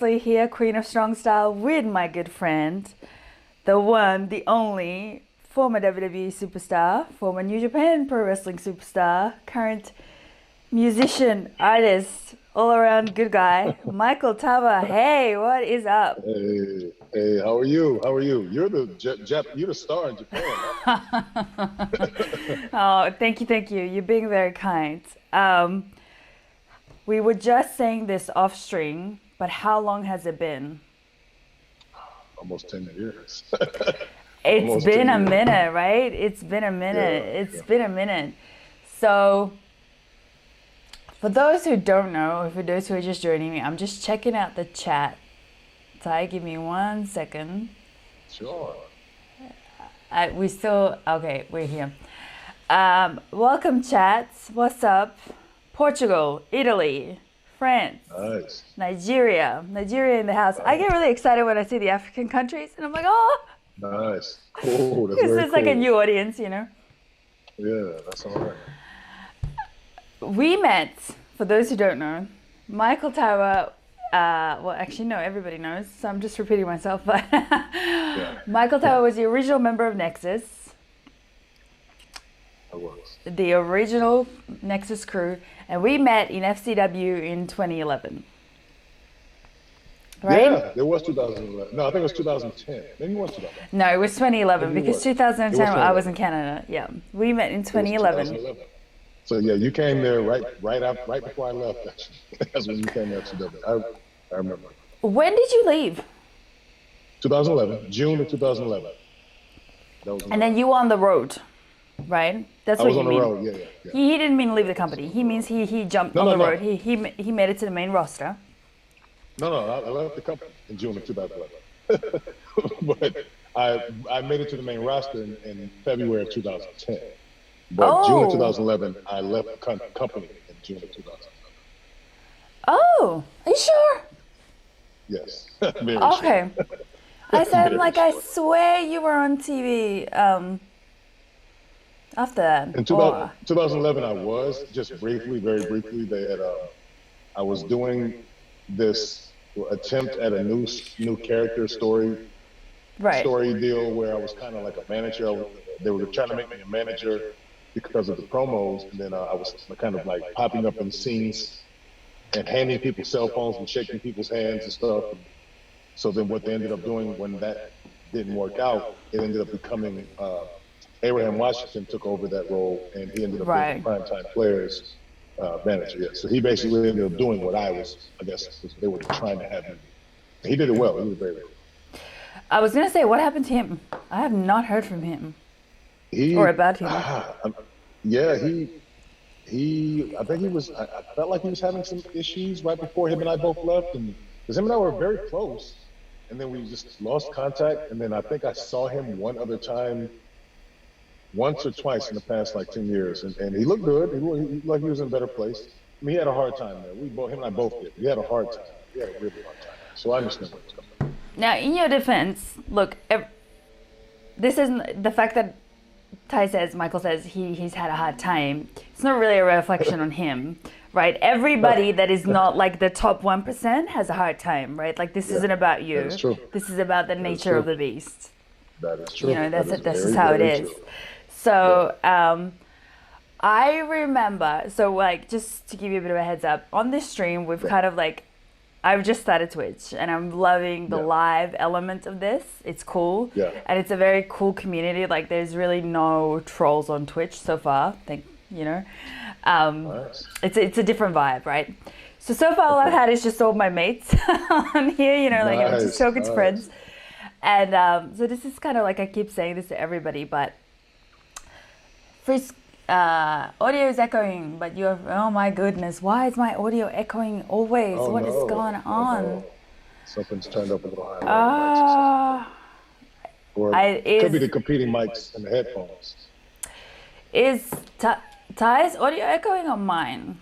Here, Queen of Strong Style, with my good friend, the one, the only, former WWE superstar, former New Japan Pro Wrestling superstar, current musician, artist, all around good guy, Michael Tarver. Hey, what is up? Hey, how are you? How are you? You're the you're the star in Japan, Oh, thank you, thank you. You're being very kind. We were just saying this off string, but how long has it been? Almost 10 years. It's Almost been 10 a years. minute, right? It's been a minute. Yeah, It's yeah. been a minute. So, for those who don't know, or for those who are just joining me, I'm just checking out the chat. Ty, give me 1 second. Sure. Okay, we're here. Welcome, chats. What's up? Portugal, Italy, France, Nice. Nigeria in the house. I get really excited when I see the African countries, and I'm like, oh, Nice. Cool. That's because very it's like a cool. new audience, you know. Yeah, that's all right. We met, for those who don't know, Michael Tower. Well, actually, no, everybody knows, so I'm just repeating myself. But Yeah, Michael Tower was the original member of Nexus, I was. the original Nexus crew, and we met in FCW in 2011. Right? Yeah, it was 2011. No, I think it was 2010. Maybe it was 2011. No, it was 2011 Maybe it because was. It 2010 was I was in 2011. Canada. Yeah, we met in It was 2011. 2011. So yeah, you came there right before I left. Actually, that's when you came to FCW. I remember. When did you leave? 2011, June of 2011. That was And then you were on the road, right? That's I what was you on the mean. road. Yeah, yeah, yeah. He didn't mean leave the company. He means he jumped No, on no, the road. no, He made it to the main roster. no. I left the company in June of 2011, but I made it to the main roster in February of 2010. But June of Oh, 2011, I left the company in June of 2011. oh, are you sure? Yes, very short, Okay. I'm very like, I short. swear you were on TV after that. In Or 2011, I was just briefly, very briefly. They had I was doing this attempt at a new character right, story deal where I was kind of like a manager. They were trying to make me a manager because of the promos, and then I was kind of like popping up in scenes and handing people cell phones and shaking people's hands and stuff. So then what they ended up doing when that didn't work out, it ended up becoming Abraham Washington took over that role, and he ended up being the right. primetime players manager. Yeah, so he basically ended up doing what I guess, they were trying to have him. He did it well. He did very well. I was gonna say, what happened to him? I have not heard from him or He, about him. yeah, I think he was. I felt like he was having some issues right before him and I both left, and because him and I were very close, and then we just lost contact. And then I think I saw him one other time, once or twice in the past like 10 years, and he looked good. He looked like he was in a better place. I mean, he had a hard time there. Him and I both did. He had a hard time. He had a really hard time. So I understand where he's coming from. Now, in your defense, look, this isn't the fact that Michael says he's had a hard time. It's not really a reflection on him, right? Everybody No, that is not like the top 1% has a hard time, right? Like this yeah, isn't about that is you. true. This is about the That is nature of true. the beast. That is You true. know, That is that's just very, how it very is. true. Yeah. So, I remember, so like, just to give you a bit of a heads up, on this stream, we've Yeah. kind of like, I've just started Twitch and I'm loving the Yeah. live element of this. It's cool. Yeah. And it's a very cool community. Like, there's really no trolls on Twitch so far. You know, um, Nice. it's a different vibe, right? So far, all I've Okay. had is just all my mates on here, you know, like I'm just Nice. talking to Nice. friends. And so this is kind of like, I keep saying this to everybody, but First, audio is echoing, but you're, oh my goodness, why is my audio echoing always? Oh What is going no. Oh on? no. Something's turned up a little higher on the mics or something. Uh, Or I it could be is the competing mics and the headphones. is Ty's audio echoing or mine?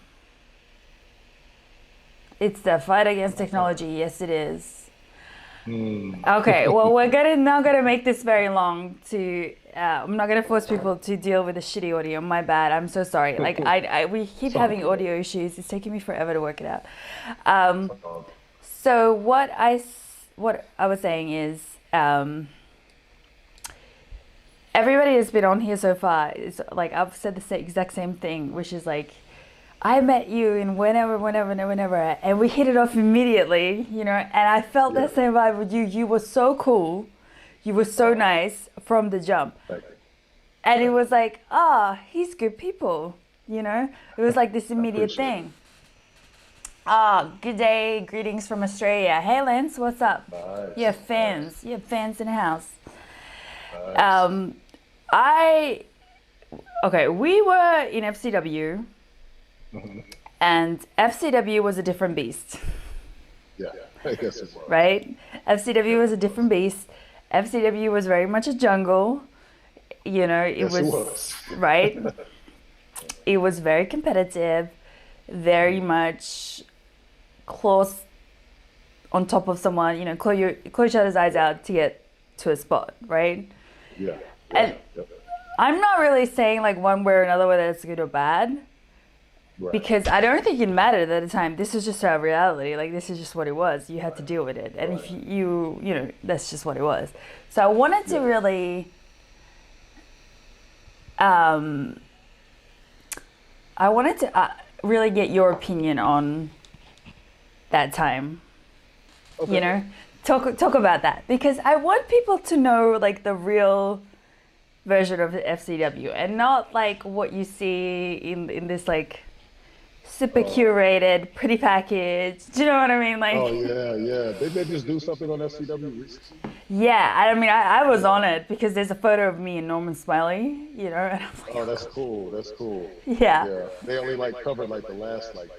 It's the fight against technology. Yes, it is. Hmm. Okay, well, we're gonna make this very long. I'm not gonna force people to deal with the shitty audio. My bad. I'm so sorry. Like we keep It's all having good. audio issues. It's taking me forever to work it out. Um, Um, So what I was saying is, everybody has been on here so far. It's like I've said the exact same thing, which is like, I met you in whenever, and we hit it off immediately, you know. And I felt that same vibe with you. You were so cool, you were so nice from the jump, and it was like, he's good people, you know. It was like this immediate thing. Good day, greetings from Australia. Hey Lance, what's up? Nice. You have fans. You have fans in the house. Nice. We were in FCW, and FCW was a different beast. Yeah, I guess it was. Right? FCW was a different beast. FCW was very much a jungle. You know, it was right. It was very competitive, very much close on top of someone, you know, close each other's eyes out to get to a spot, right? Yeah. And I'm not really saying like one way or another whether it's good or bad, because I don't think it mattered at the time. This is just our reality. Like, this is just what it was. You had to deal with it, and if you know, that's just what it was. So I wanted to really, really get your opinion on that time. You know, talk about that, because I want people to know like the real version of the FCW, and not like what you see in this like super curated pretty package. Do you know what I mean? Like, Did they just do something on FCW recently? Yeah, I mean, I was on it because there's a photo of me and Norman Smiley, you know. And I'm like, that's cool. Yeah. They only like covered like the last like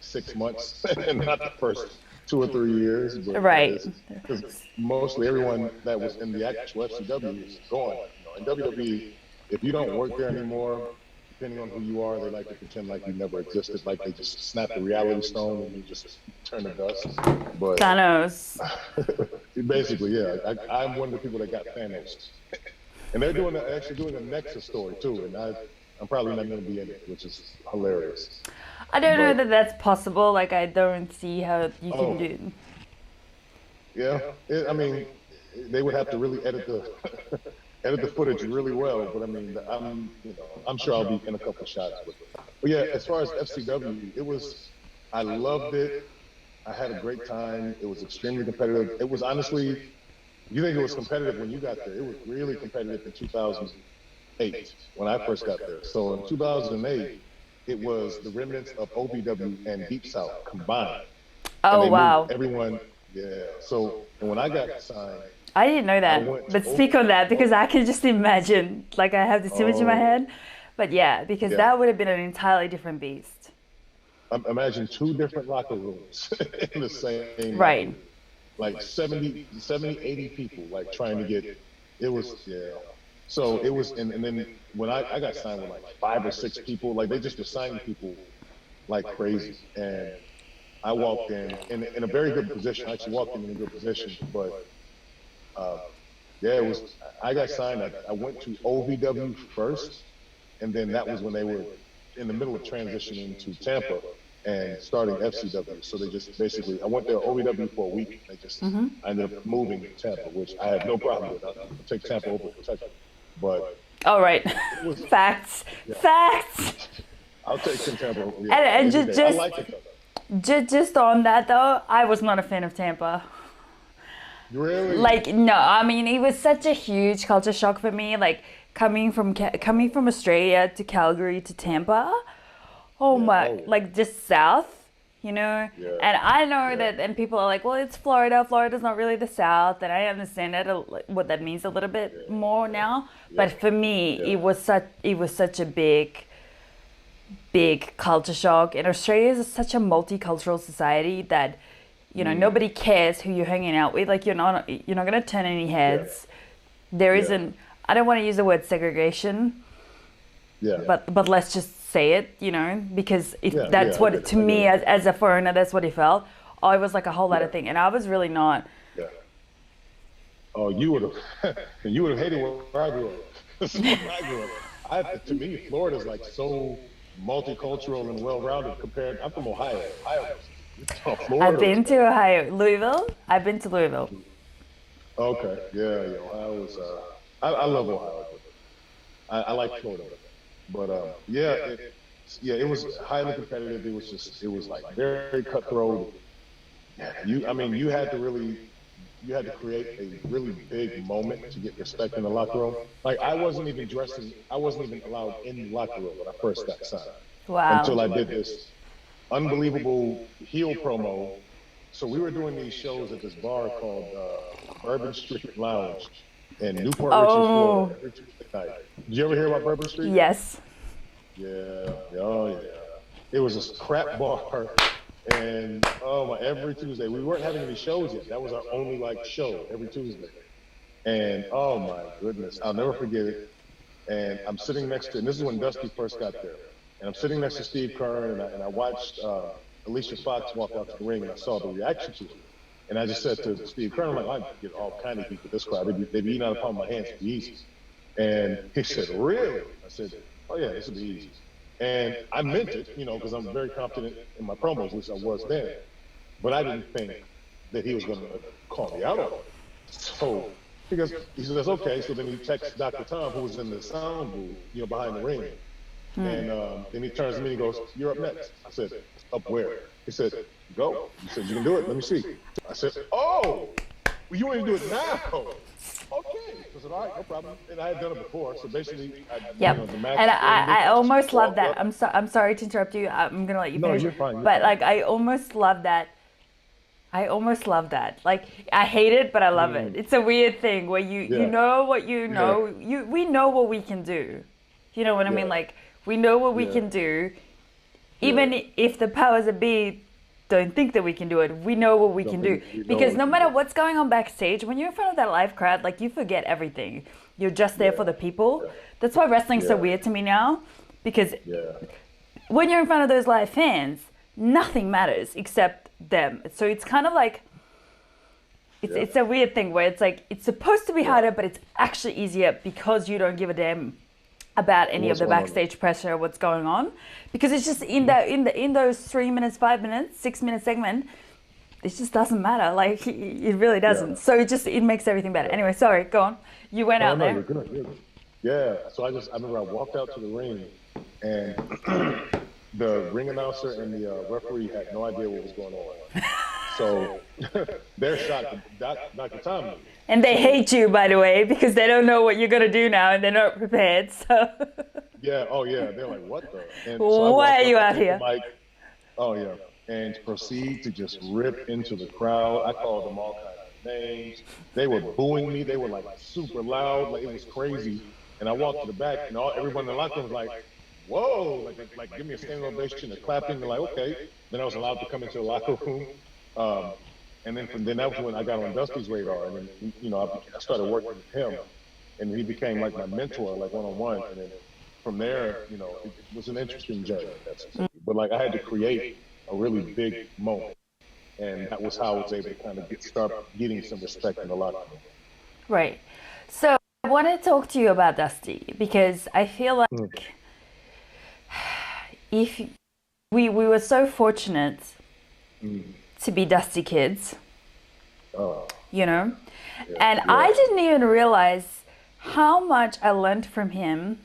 6 months and not the first 2 or 3 years. But right. Because mostly everyone that was in the actual FCW is gone. You know, in WWE, if you don't work there anymore, depending on who you are, they like to pretend like you never existed, like they just snap the reality stone and you just turn to dust. But Thanos. basically, yeah. I'm one of the people that got Thanos. And they're actually doing a Nexus story too, and I'm probably not going to be in it, which is hilarious. I don't know that that's possible. Like, I don't see how you can do it. Yeah, I mean, they would have to really edit the footage really well. But I mean, I'm sure I'll be in a couple of shots. But yeah, as far as FCW, I loved it. I had a great time. It was extremely competitive. It was honestly, you think it was competitive when you got there. It was really competitive in 2008 when I first got there. So in 2008, it was the remnants of OVW and Deep South combined. Oh, wow. Everyone, So, and when I got signed, I didn't know that, but speak on that, because I can just imagine, like, I have this image in my head. But yeah, because that would have been an entirely different beast. Imagine 2 different locker rooms in the same right. Like 70, 80 people, like trying to get, it was, So it was, and then when I got signed with like 5 or 6 people, like they just were signing people like crazy. And I walked in a very good position. I actually walked in a good position, but it was, I got signed. I went to OVW first, and then that was when they were in the middle of transitioning to Tampa and starting FCW. So they just basically, I went there OVW for a week. They just, I ended up moving to Tampa, which I had no problem with. I'll take Tampa over Kentucky. But all right, facts. I'll take Tampa. And just on that though, I was not a fan of Tampa. Really? Like, no, I mean, it was such a huge culture shock for me. Like coming from Australia to Calgary to Tampa. Like just south. You know, and I know that, and people are like, well, it's Florida. Florida's not really the South, and I understand that what that means a little bit more now. But for me, it was such a big culture shock. And Australia is such a multicultural society that, you know, nobody cares who you're hanging out with. Like, you're not gonna turn any heads. There isn't. I don't want to use the word segregation. But let's just say it, you know, because that's what to me as a foreigner, that's what it felt. It was like a whole other thing, and I was really not. Oh, you would have hated where I grew up. This is where I grew up. To me, Florida's like so multicultural and well-rounded compared. I'm from Ohio. Ohio is Oh, I've Florida. been to Ohio, Louisville. I've been to Louisville. Okay, yeah, yeah. Ohio was. I love Ohio, but I like Florida better. But yeah, it was highly competitive. It was just, it was like very cutthroat. Yeah, I mean, you had to create a really big moment to get respect in the locker room. Like I wasn't even allowed in the locker room when I first got signed Wow. until I did this unbelievable heel promo. So we were doing these shows at this bar called Bourbon Street Lounge in Newport Richey, Florida, Oh, every Tuesday night. Did you ever hear about Bourbon Street? yes. Yeah, oh yeah. It was this crap bar, and oh my, every Tuesday we weren't having any shows yet. That was our only like show every Tuesday, and oh my goodness, I'll never forget it. And I'm sitting next to, and this is when Dusty first got there, and I'm sitting next to Steve Kern, and I watched Alicia Fox walk out to the ring, and I saw the reaction to it. And I just said to Steve Kern, I'm like, I get all kind of heat with this crowd. They'd be eating out of the palm of my hands. It'd be easy. And he said, really? I said, oh yeah, this will be easy. And I meant it, you know, because I'm very confident in my promos, which I was then. But I didn't think that he was going to call me out on it. So he says, okay. So then he texts Dr. Tom, who was in the sound booth, you know, behind the ring. And then he turns to me and he goes, you're up next. I said, up where? He said, go. He said, you can do it. Let me see. I said, oh, well, you want to do it now? Okay. I said, all right, no problem. And I had done it before. So basically, Yep. the match And ended, I almost love walked that. up. I'm sorry to interrupt you. I'm gonna let you No, finish. you're fine. You're But fine. like I almost love that. I almost love that. Like I hate it, but I love it. It's a weird thing where you Yeah. know what you Yeah. know. We know what we can do. You know what I mean? Yeah. Like we know what we Yeah. can do, Yeah. even if the powers that be don't think that we can do it. We know what we can do We know because what no we matter can do. what's going on backstage, when you're in front of that live crowd, like you forget everything. You're just there for the people. That's why wrestling's so Yeah. weird to me now, because Yeah. when you're in front of those live fans, nothing matters except them. So it's kind of like Yeah. it's a weird thing where it's like it's supposed to be harder, but it's actually easier because you don't give a damn about any of What's the going on? backstage pressure, what's going on, because it's just in those 3 minutes, 5 minutes, 6 minute segment, it just doesn't matter. Like it really doesn't. Yeah. So it makes everything better. Anyway, sorry, go on. You went No, out no, there. you're good. You're good. Yeah. So I remember I walked out to the ring, and the ring announcer and the referee had no idea what was going on. So they're shocked. Dr. Tom knew. And they hate you, by the way, because they don't know what you're gonna do now, and they're not prepared. So Yeah. Oh, yeah. They're like, what the? And so I why walked are up, you I out took the here? mic. Oh, yeah. And proceed to just rip into the crowd. I called them all kinds of names. They were booing me. They were like super loud. Like it was crazy. And I walked to the back, and everyone in the locker room was like, whoa, like give me a standing ovation. They're clapping. They're like, okay. Then I was allowed to come into the locker room. And then that was when I got on Dusty's radar. And then, you know, I started working with him. And he became like my mentor, like one-on-one. And then from there, you know, it was an interesting journey. But like I had to create a really big moment. And that was how I was able to kind of start getting some respect in the locker room. Right. So I want to talk to you about Dusty because I feel like if we were so fortunate to be Dusty kids, you know, and I didn't even realize how much I learned from him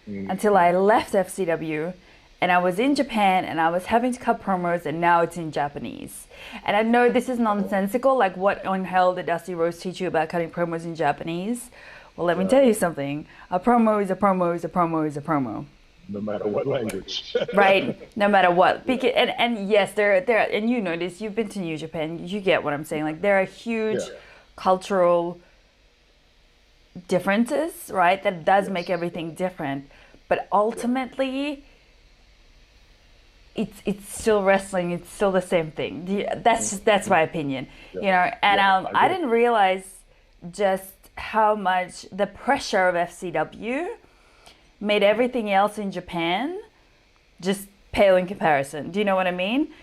until I left FCW and I was in Japan and I was having to cut promos and now it's in Japanese. And I know this is nonsensical, like what on hell did Dusty Rose teach you about cutting promos in Japanese? Well, let me tell you something. A promo is a promo is a promo is a promo. No matter what language. Right? No matter what. Because, and yes, there and you know this, you've been to New Japan, you get what I'm saying. Like there are huge cultural differences, right? That does make everything different. But ultimately it's still wrestling, it's still the same thing. That's my opinion. You know, and I didn't realize just how much the pressure of FCW made everything else in Japan just pale in comparison. Do you know what I mean?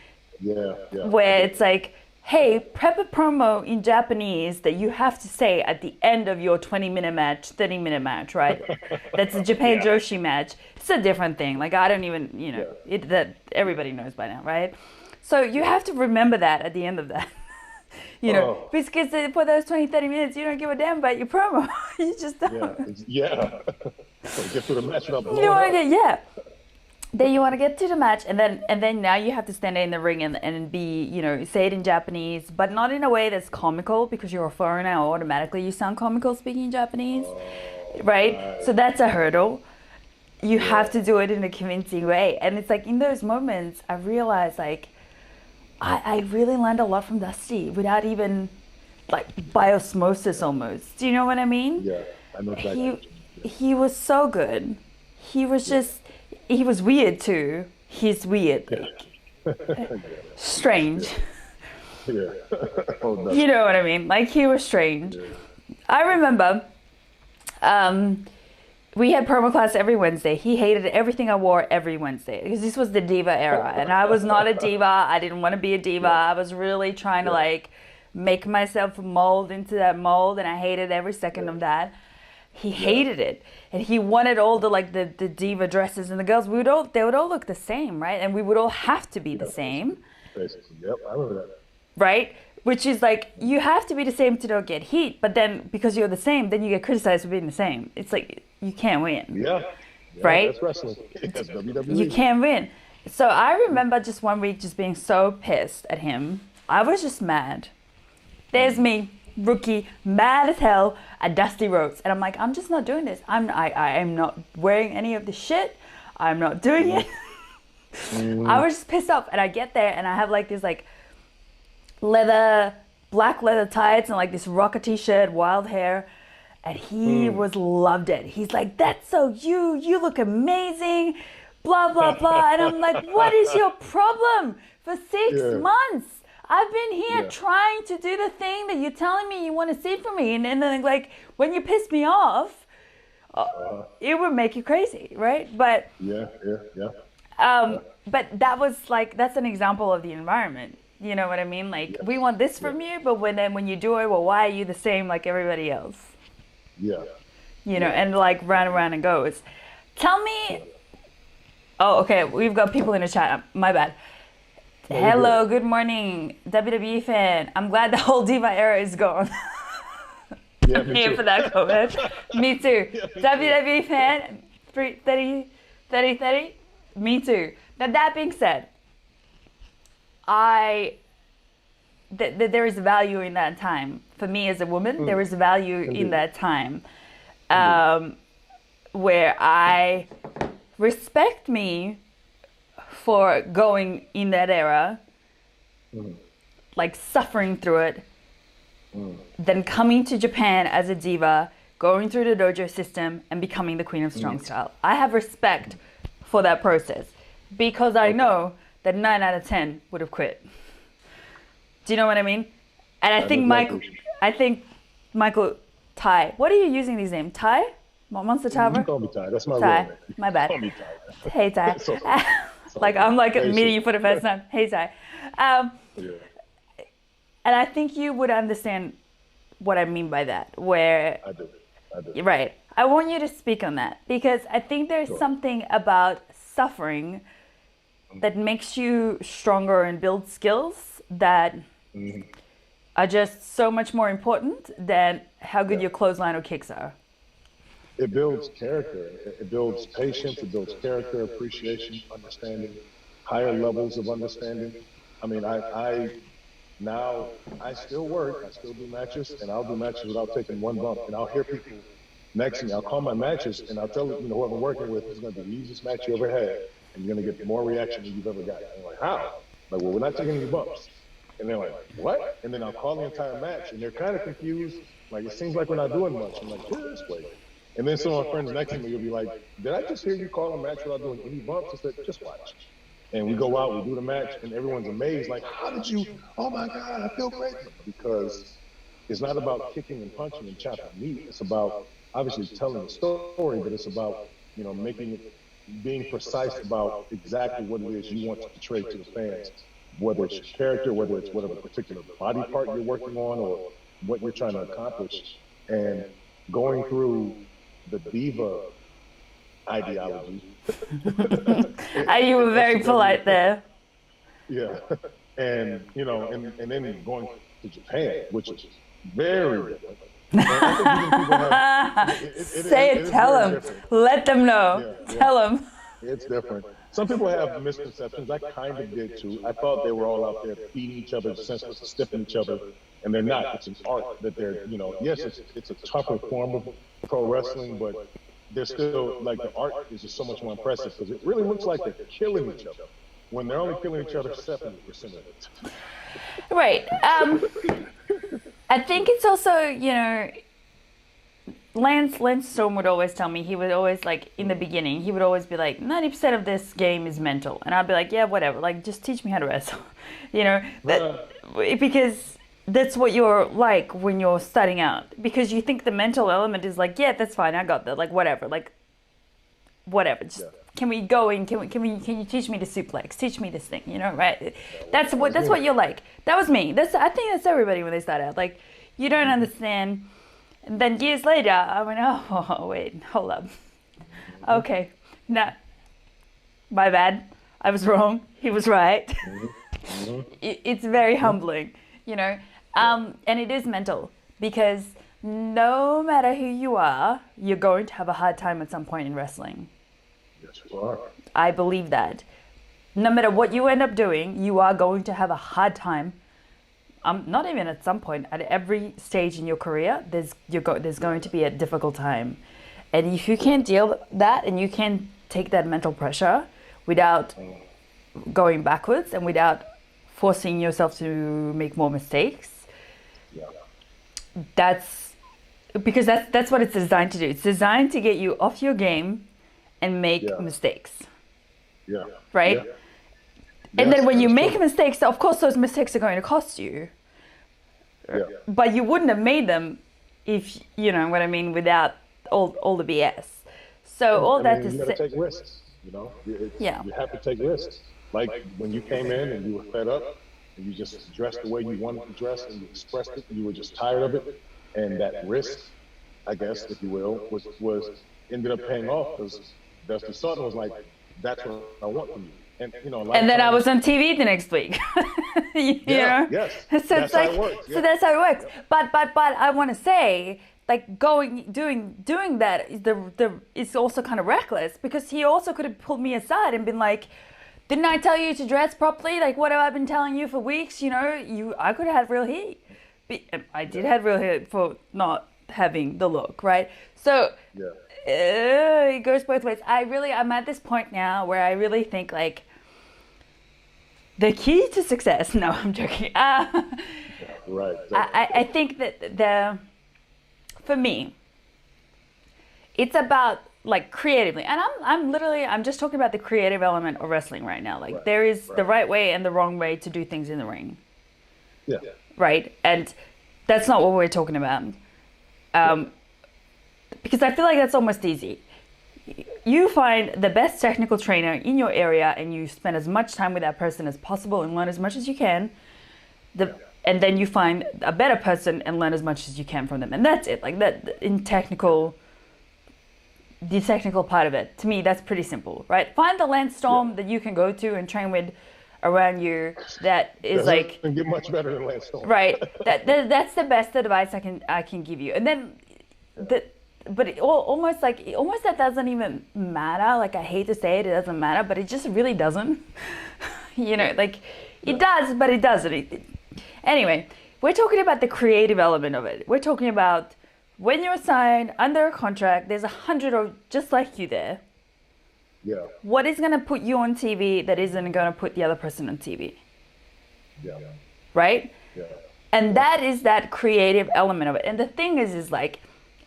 Yeah. Where it's like, hey, prep a promo in Japanese that you have to say at the end of your 20-minute match, 30-minute match, right? That's a Japan Joshi match. It's a different thing. Like I don't even, you know, that everybody knows by now, right? So you have to remember that at the end of that. You know, Oh, because for those 20, 30 minutes, you don't give a damn about your promo. You just yeah, don't. yeah. So get through the match without You blowing want to up. get, yeah. Then you want to get to the match, and then now you have to stand in the ring and be, you know, say it in Japanese, but not in a way that's comical because you're a foreigner. Automatically, you sound comical speaking Japanese, Oh, right? right. So that's a hurdle. You Yeah, have to do it in a convincing way, and it's like in those moments, I realized like I really learned a lot from Dusty without even like by osmosis almost. Do you know what I mean? yeah. I know exactly He what you mean. he was so good. He was Yeah, just he was weird too. He's weird, yeah, like yeah, strange. yeah, yeah. Oh, You Dusty. know what I mean? Like he was strange. Yeah, I remember um, we had promo class every Wednesday. He hated everything I wore every Wednesday because this was the diva era, and I was not a diva. I didn't want to be a diva. yeah, I was really trying to yeah, like make myself mold into that mold, and I hated every second yeah, of that. He yeah. hated it, and he wanted all the like the diva dresses, and the girls they would all look the same, right? And we would all have to be the Yeah, same, basically. Yep, I remember that. right? Which is like you have to be the same to not get heat, but then because you're the same, then you get criticized for being the same. It's like you can't win, Yeah, yeah, right? that's wrestling. That's You WWE. can't win. So I remember just one week just being so pissed at him. I was just mad. There's me, rookie, mad as hell at Dusty Rhodes, and I'm like, I'm just not doing this. I am not wearing any of the shit. I'm not doing it. I was just pissed off, and I get there, and I have like this like black leather tights and like this rocker t-shirt, wild hair, and he was loved it. He's like, that's so you look amazing, blah blah blah. And I'm like, what is your problem? For six Yeah, months I've been here yeah, trying to do the thing that you're telling me you want to see from me, and then like when you piss me off, it would make you crazy, right? yeah, yeah, yeah, yeah, But that was like that's an example of the environment. You know what I mean? Like we yes, want this yeah, from you, but when you do it, well, why are you the same like everybody else? yeah, You know, yeah, and like round and round it goes. Tell me. yeah. Oh, okay. We've got people in the chat. My bad. No, you're Hello, good. good morning, WWE fan. I'm glad the whole diva era is gone. Yeah, I'm me here too. for that comment. Me too. Yeah, me too. WWE fan, 30, 30, 30. Me too. Now that being said, I there is value in that time. For me as a woman, there is value in Indeed, that time indeed. where I respect me for going in that era, like suffering through it, then coming to Japan as a diva, going through the dojo system, and becoming the queen of strong style. I have respect for that process because I Okay, know that 9 out of 10 would have quit. Do you know what I mean? And I know exactly what you I think Michael Ty. What are you using these names? Ty? Monster mean. You can Tarver? call me Ty. That's my real Ty. name. You My can bad. call me Ty. Hey Ty. It's all good. It's all Like good. I'm like meeting Basic. you for the first time. Hey Ty. Um, Yeah, and I think you would understand what I mean by that. Where I do. I do. right. I want you to speak on that because I think there's Sure. something about suffering that makes you stronger and build skills that are just so much more important than how good Yeah. your clothesline or kicks are. It builds character. It builds patience. It builds character, appreciation, understanding, higher levels of understanding. I mean, now I still work. I still do matches, and I'll do matches without taking one bump. And I'll hear people next to me. I'll call my matches, and I'll tell whoever I'm working with, this is going to be the easiest match you ever had, and you're going to get more reaction than you've ever got. And I'm like, how? Like, well, we're not taking any bumps. And they're like, what? And then I'll call the entire match, and they're kind of confused. Like, it seems like we're not doing much. I'm like, yeah, this way. And then some of my friends next to me will be like, did I just hear you call a match without doing any bumps? I said, just watch. And we go out, we do the match, and everyone's amazed. Like, how did you? Oh my God, I feel great. Because it's not about kicking and punching and chopping meat. It's about obviously telling a story, but it's about, making it, being precise about exactly what it is you want to portray to the fans, whether it's your character, whether it's whatever particular body part you're working on or what you're trying to accomplish. And going through the diva ideology. You were very polite there. Yeah. And, you know, and then going to Japan, which is very different. And I think even people have, Say it it, is tell very them, different. let them know, Yeah, yeah. tell them. It's different. Some people have misconceptions. I kind of did too. I thought they were all out there beating each other senseless and stiffing each other, and they're not. It's an art that they're, you know, yes, it's a tougher form of pro wrestling, but they're still like the art is just so much more impressive because it really looks like they're killing each other when they're only killing each other 70% of it. Right. I think it's also, you know, Lance Storm would always tell me, he would always, like, in the beginning, he would always be like, 90% of this game is mental. And I'd be like, yeah, whatever, like, just teach me how to wrestle. You know, because that's what you're like when you're starting out. Because you think the mental element is like, yeah, that's fine, I got that, like, whatever. Just, can we go in? Can you teach me the suplex? Teach me this thing, you know, right? That's what you're like. That was me. I think that's everybody when they start out. Like, you don't understand. And then years later, I went, oh, wait, hold up. Okay, no, my bad. I was wrong. He was right. It's very humbling, you know. And it is mental because no matter who you are, you're going to have a hard time at some point in wrestling. Yes, you are. I believe that. No matter what you end up doing, you are going to have a hard time. Not even at some point, at every stage in your career, there's going to be a difficult time. And if you can't deal with that and you can't take that mental pressure without going backwards and without forcing yourself to make more mistakes, that's what it's designed to do. It's designed to get you off your game and make mistakes. Yeah. Right? Yeah. And Yes, then when you that's make true. mistakes, of course those mistakes are going to cost you. Yeah. But you wouldn't have made them if, you know what I mean, without all the BS. So all that to you got to say, take risks. You know, Yeah. you have to take risks. Like when you came in and you were fed up, and you just dressed the way you wanted to dress, and you expressed it, and you were just tired of it, and that risk, I guess, if you will, was ended up paying off because Dusty Sutton was like, "That's what I want from you," and you know, a lot And of then I times- was on TV the next week. you know? Yes, So that's it's how like, it works. so that's how it works. But I want to say, like, doing that is it's also kind of reckless because he also could have pulled me aside and been like, didn't I tell you to dress properly? Like, what have I been telling you for weeks? You know, I could have had real heat. I did have real heat for not having the look, right? So it goes both ways. I'm at this point now where I really think, like, the key to success. No, I'm joking. Right. I think that for me, it's about, like, creatively, and I'm just talking about the creative element of wrestling right now. Like, there is the right way and the wrong way to do things in the ring. Yeah. Right? And that's not what we're talking about. Because I feel like that's almost easy. You find the best technical trainer in your area and you spend as much time with that person as possible and learn as much as you can. And then you find a better person and learn as much as you can from them. And that's it. Like, that in the technical part of it, to me, that's pretty simple, right? Find the Lance Storm that you can go to and train with around you that is like, Doesn't get much better than Lance Storm. right? That's the best advice I can give you. And then but almost that doesn't even matter. Like, I hate to say it doesn't matter, but it just really doesn't. You know, like, it does, but it doesn't. Anyway, we're talking about the creative element of it. We're talking about when you're signed under a contract, there's 100 or just like you there. Yeah. What is going to put you on TV that isn't going to put the other person on TV? Yeah. Right? Yeah. And that is that creative element of it. And the thing is like,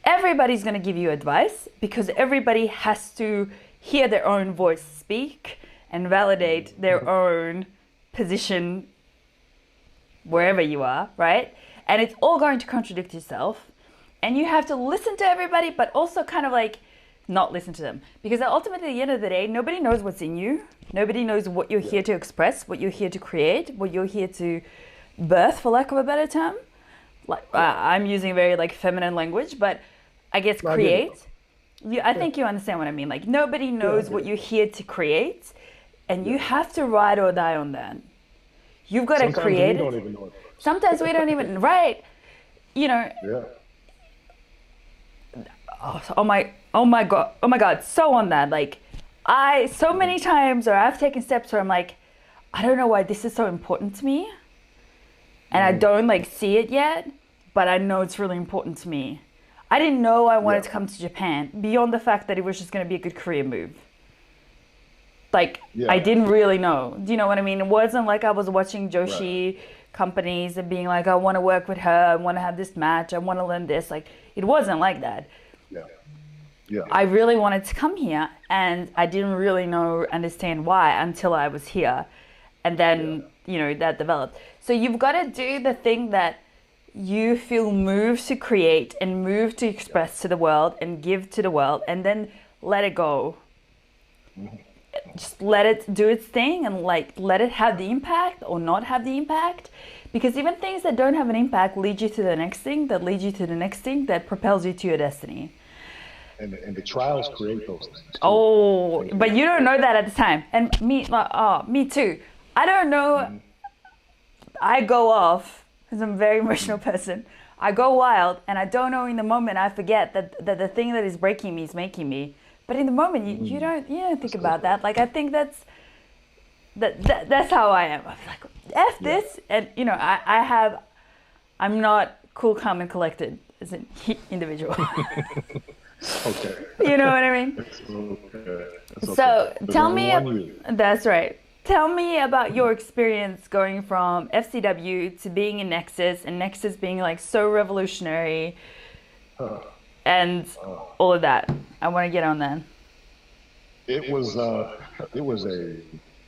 everybody's going to give you advice because everybody has to hear their own voice speak and validate their own position wherever you are, right? And it's all going to contradict yourself. And you have to listen to everybody, but also kind of like not listen to them. Because ultimately, at the end of the day, nobody knows what's in you. Nobody knows what you're here to express, what you're here to create, what you're here to birth, for lack of a better term. Like, I'm using very, like, feminine language, but I guess create. I think you understand what I mean. Like, nobody knows what you're here to create, and you have to ride or die on that. You've got to create it. Sometimes we don't even know it. Sometimes we don't even, right? You know, Yeah. oh my God, so on that. Like, so many times, or I've taken steps where I'm like, I don't know why this is so important to me. And I don't like see it yet, but I know it's really important to me. I didn't know I wanted to come to Japan beyond the fact that it was just going to be a good career move. Like, I didn't really know. Do you know what I mean? It wasn't like I was watching Joshi companies and being like, I want to work with her, I want to have this match, I want to learn this. Like, it wasn't like that. Yeah. I really wanted to come here, and I didn't really understand why until I was here. And then, that developed. So you've got to do the thing that you feel moved to create and moved to express to the world and give to the world, and then let it go. Just let it do its thing, and like let it have the impact or not have the impact. Because even things that don't have an impact lead you to the next thing, that leads you to the next thing, that propels you to your destiny. And the trials create those things too. Oh, but you don't know that at the time. And me too. I don't know. I go off, because I'm a very emotional person. I go wild, and I don't know in the moment. I forget that the thing that is breaking me is making me. But in the moment, you don't think about that. Like, I think that's how I am. I'm like, F this, and I'm not cool, calm, and collected as an individual. Okay. You know what I mean? It's okay. So tell me, That's right. Tell me about your experience going from FCW to being in Nexus, and Nexus being like so revolutionary, and all of that. I want to get on that. It was a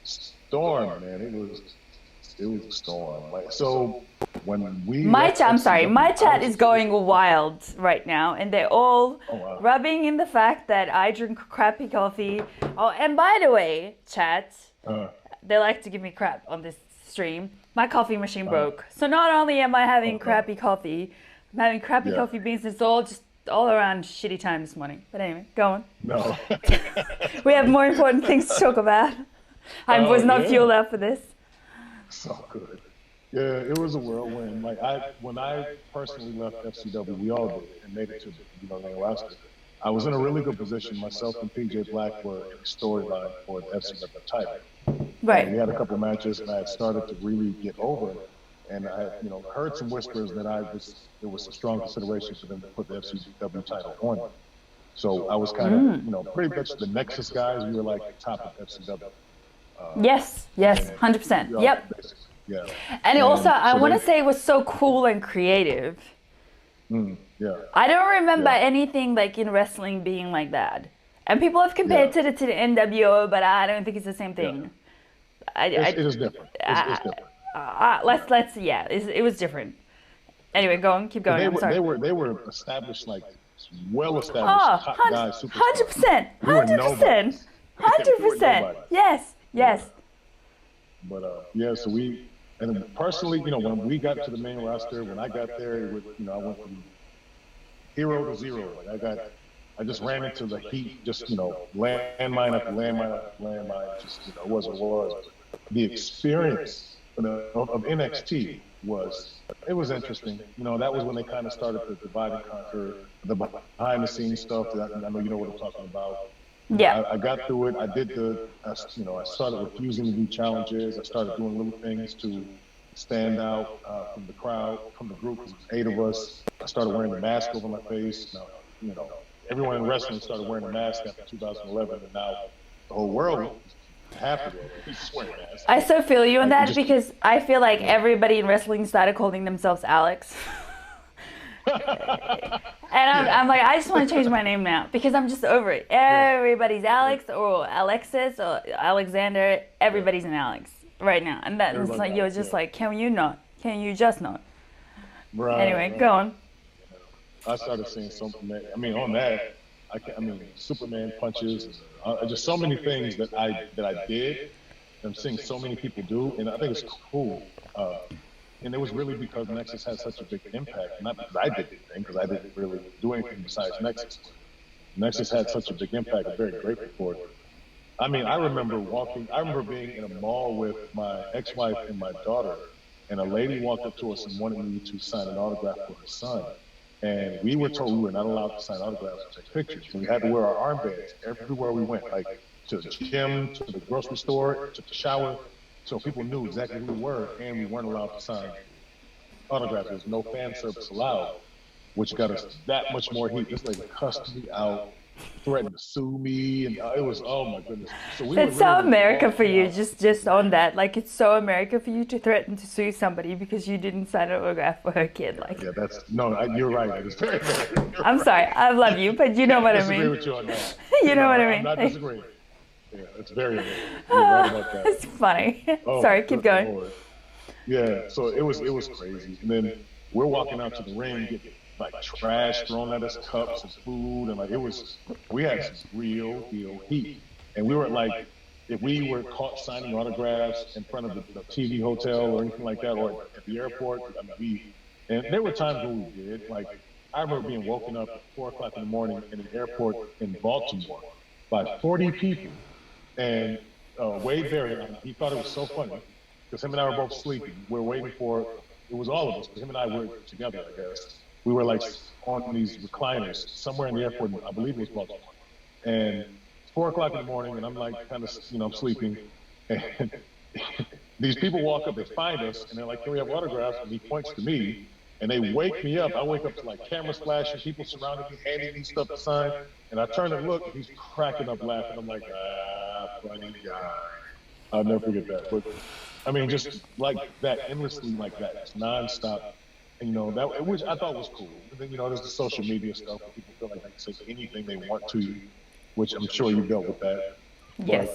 storm, man. It was a storm. Like, so when we my chat is going wild right now, and they're all rubbing in the fact that I drink crappy coffee. Oh, and by the way, chat, they like to give me crap on this stream. My coffee machine broke, so not only am I having crappy coffee, I'm having crappy coffee beans. It's all around shitty time this morning. But anyway, go on. No. We have more important things to talk about. I was not fueled up for this. So good. Yeah, it was a whirlwind. Like, when I personally left FCW, we all did, and made it to the main roster. I was in a really good position. Myself and PJ Black were in a storyline for the FCW title. Right. And we had a couple of matches, and I had started to really get over it. And I, heard some whispers that there was some strong consideration for them to put the FCW title on me. So I was kind of, pretty much the Nexus guys. We were like the top of FCW. Yes, 100%. Yep. Yeah. And also, I want to say it was so cool and creative. Yeah. I don't remember anything like in wrestling being like that. And people have compared to the NWO, but I don't think it's the same thing. It is different. It's different. It was different. Anyway, keep going. I'm sorry. They were established, like well-established top guys, superstars. 100%. Yes. But so and then personally, when we got to the main roster, when I got there, it was, I went from hero to zero. Like, I just ran into the heat, just landmine after landmine after landmine. Just it was what it was. The experience of NXT was interesting. That was when they kind of started to divide and conquer, the behind the scenes stuff. That I know you know what I'm talking about. Yeah. I got through it. I did I started refusing to do challenges. I started doing little things to stand out from the crowd, from the group. There was 8 of us. I started wearing a mask over my face. Now, everyone in wrestling started wearing a mask after 2011, and now the whole world, half of it, is wearing masks. I so feel you on that, because I feel like everybody in wrestling started calling themselves Alex. And I'm like, I just want to change my name now, because I'm just over it. Everybody's Alex or Alexis or Alexander. Everybody's an Alex right now. And that's like, you're just like, can you not? Can you just not? Right, anyway, go on. I started seeing something. On that, Superman punches, just so many things that I did. I'm seeing so many people do, and I think it's cool. And it was really because Nexus had such a big impact. Not because I did anything, because I didn't really do anything besides Nexus. Nexus had such a big impact. I'm very grateful for it. I mean, I remember being in a mall with my ex-wife and my daughter, and a lady walked up to us and wanted me to sign an autograph for her son. And we were told we were not allowed to sign autographs or take pictures. And we had to wear our armbands everywhere we went, like to the gym, to the grocery store, to the shower. So people knew exactly who we were, and we weren't allowed to sign autographs. There's no fan service allowed, which got us that much more heat. This lady cussed me out, threatened to sue me, and it was, oh my goodness. So we It's so America for you, just on that. Like, it's so America for you to threaten to sue somebody because you didn't sign an autograph for her kid. Like, yeah, you're right. It's very I'm sorry, I love you, but you know what I mean. I disagree with you on that. You know what I mean. I'm not disagreeing. Yeah, it's very American. You're right about that. It's funny. Oh, Sorry, keep going. Lord. Yeah, so it was crazy. And then we're walking out to the ring, getting like trash thrown at us, cups and food, and like we had some real heat. And we were like, if we were caught signing autographs in front of the TV hotel or anything like that, or at the airport, I mean, and there were times when we did. Like, I remember being woken up at 4:00 in the morning in an airport in Baltimore by 40 people. And Wade Berry, he thought it was so funny because him and I were both sleeping. We were waiting for, it was all of us, but him and I were together, I guess. We were like on these recliners somewhere in the airport, I believe it was Baltimore. And 4:00 in the morning, and I'm like kind of, I'm sleeping. And these people walk up, they find us, and they're like, can we have autographs? And he points to me, and they wake me up. I wake up to like cameras flashing, people surrounding me, handing me stuff to sign. And I turn and look, and he's cracking up laughing. I'm like, funny guy. I'll never forget that. But I mean, just like that, endlessly like that, it's nonstop. And that, which I thought was cool. And then there's the social media stuff where people feel like they can say anything they want to you, which I'm sure you dealt with that. Yes.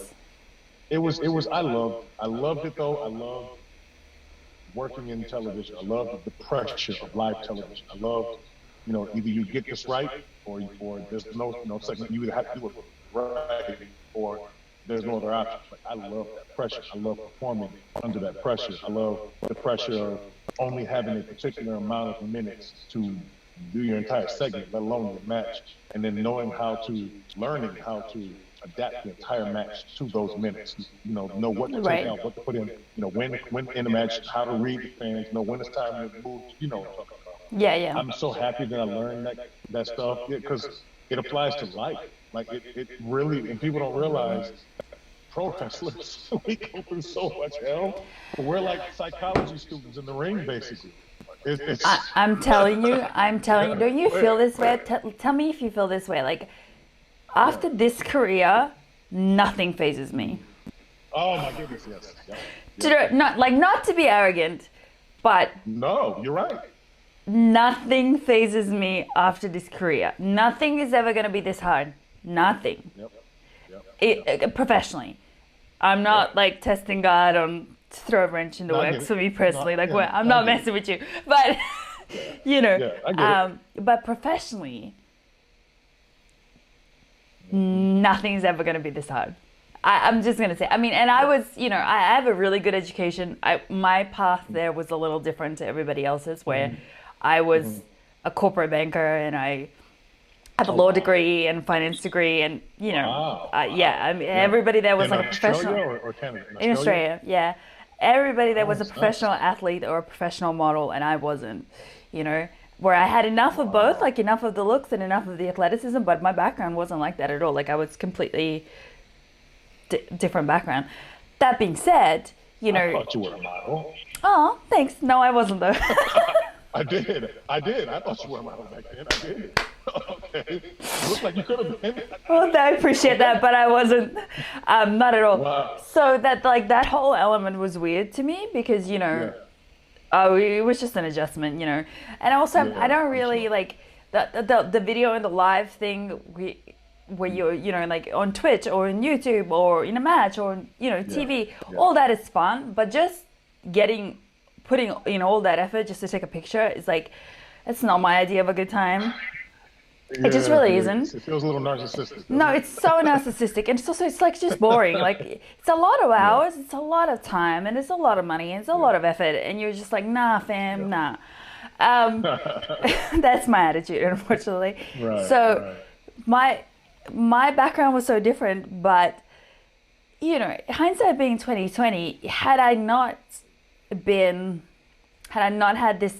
But it was. I loved it though. I loved working in television. I loved the pressure of live television. I loved, either you get this right or there's no second. You either have to do it right or there's no other option. Like, I love that pressure. I love performing under that pressure. I love the pressure of only having a particular amount of minutes to do your entire segment, let alone your match, and then learning how to adapt the entire match to those minutes. Know what to take out, what to put in. When in the match, how to read the fans. When it's time to move. What I'm talking about. Yeah. I'm so happy that I learned that stuff because it applies to life. Like it really, and people don't realize, pro wrestlers, we go through so much hell. But we're like psychology students in the ring, basically. I'm telling you, don't you feel this way? Tell me if you feel this way. Like, after this career, nothing phases me. Oh my goodness, yes. Not to be arrogant, but no, you're right. Nothing phases me after this career. Nothing is ever going to be this hard. Nothing. Yep. Professionally. I'm not like testing God on to throw a wrench in the works for me personally. I'm not messing with you. But, but professionally, nothing's ever going to be this hard. I'm just going to say, and I was, I have a really good education. My path there was a little different to everybody else's, where I was a corporate banker and I have a law degree and finance degree, and everybody there was like a professional. Australia or Canada? In Australia, yeah. Everybody there was a professional athlete or a professional model, and I wasn't. Where I had enough of both, like enough of the looks and enough of the athleticism, but my background wasn't like that at all. Like, I was completely different background. That being said, I thought you were a model. Oh, thanks. No, I wasn't though. I did. I thought you were a model back then. I did. Okay. Looks like you could have been. Well, I appreciate that, but I wasn't. Not at all. Wow. So that whole element was weird to me because, it was just an adjustment, And also, I don't really like the video and the live thing where you're, like on Twitch or on YouTube or in a match or, TV. Yeah. All that is fun, but just putting in all that effort just to take a picture is like, it's not my idea of a good time. It just really isn't. It feels a little narcissistic. No, it's so narcissistic, and it's like just boring. Like, it's a lot of hours, it's a lot of time, and it's a lot of money, and it's a lot of effort, and you're just like, nah, fam, nah. That's my attitude, unfortunately. Right. So, my background was so different, but you know, hindsight being 2020, had I not had this,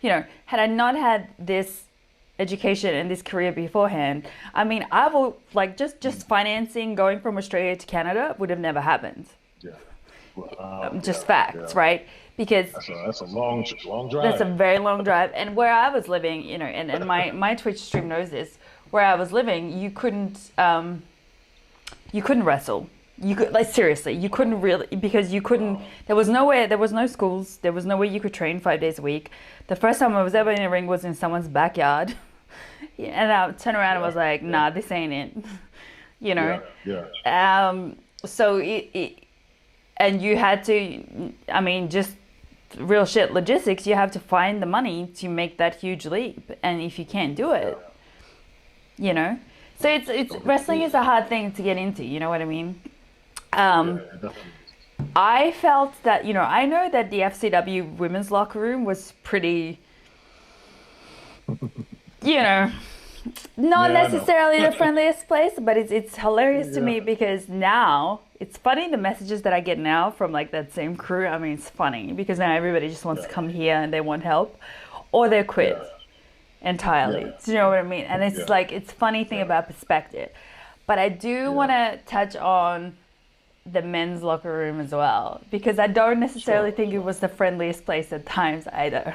you know, had I not had this education and this career beforehand, I mean, I will like just financing going from Australia to Canada would have never happened. Yeah. Just facts, right? Because that's a long drive. that's a very long drive. And where I was living, you know, and my Twitch stream knows this, where I was living, you couldn't wrestle. You could, like, seriously, you couldn't really, because you couldn't, there was no schools, there was nowhere you could train 5 days a week. The first time I was ever in a ring was in someone's backyard. And I turned around and was like, nah, this ain't it. You know? So and you had to, I mean, just real shit logistics, you have to find the money to make that huge leap. And if you can't do it, you know? So it's wrestling is a hard thing to get into, you know what I mean? I felt that, you know, I know that the FCW women's locker room was pretty, you know, not necessarily the friendliest place, but it's hilarious to me because now it's funny the messages that I get now from like that same crew. I mean, it's funny because now everybody just wants to come here and they want help, or they quit entirely. Do you know what I mean? And it's like, it's funny thing about perspective. But I do want to touch on the men's locker room as well, because I don't necessarily think it was the friendliest place at times either.